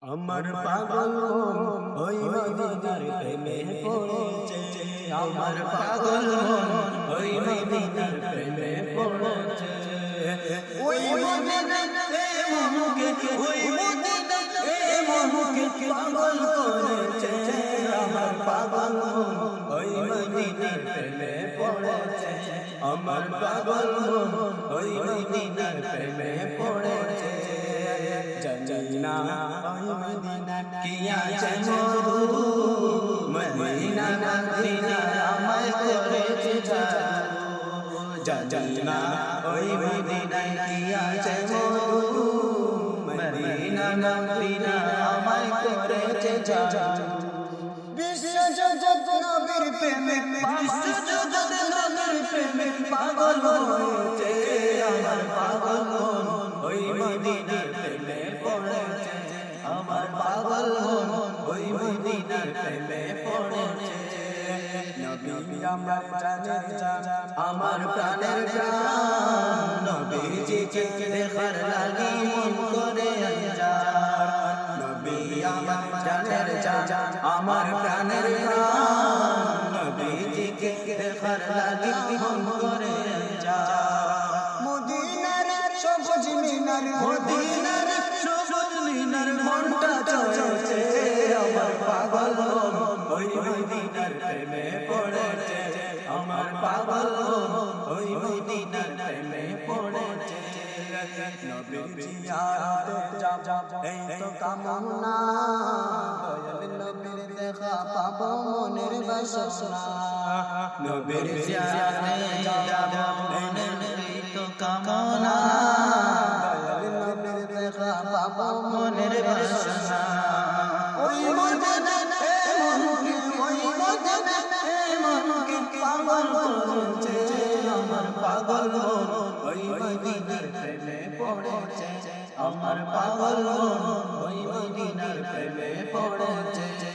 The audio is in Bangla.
আমার পাগল মন ওই মদিনার প্রেমে পড়েছে। আমার পাগল মন ওই মদিনার প্রেমে পড়েছে। ওই মদিনাতে মনকে ওই মদিনাতে মনকে পাগল করেছে। আমার পাগল মন ওই মদিনার প্রেমে পড়েছে। আমার পাগল মন ওই মদিনার প্রেমে পড়েছে। জানি না ওই মদিনা কি আছে মধু, মদিনা মদিনা আমায় করেছে জাদু। জানি না ওই মদিনা কি আছে মধু, মদিনা মদিনা আমায় করেছে জাদু। বিশ্ব জগৎ নবীর প্রেমে, বিশ্ব জগৎ নবীর প্রেমে পাগল হয়েছে। আমার পাগল মন ওই মদিনার প্রেমে পড়েছে। আমার পাগল মন ওই মদিনার প্রেমে পড়েছে। নবী আমার জান, আমার প্রাণের প্রাণ, নবীজিকে দেখার লাগি মন করে আঞ্জান। নবী আমার জানের জান, আমার প্রাণের প্রাণ, নবীজিকে দেখার লাগি মন করে আঞ্জান। মদিনার সবুজ মিনার, মদিনার সবুজ মিনার মনটা চলছে। আমার পাগল মন ওই মদিনার প্রেমে পড়েছে। আমার পাগল মন ওই মদিনার প্রেমে পড়েছে। নবীর জিয়ারতে যাব এই তো কামনা, দয়াল নবীর দেখা পাবো মনের বাসনা। নবীর জিয়ারতে যাব এই তো কামনা, দয়াল নবীর দেখা পাবো মনের বাসনা। ওই মদিনাতে মনকে, ওই মদিনাতে মনকে পাগল করেছে। আমার পাগল মন ওই মদিনার প্রেমে পড়েছে। আমার পাগল মন ওই মদিনার প্রেমে পড়েছে।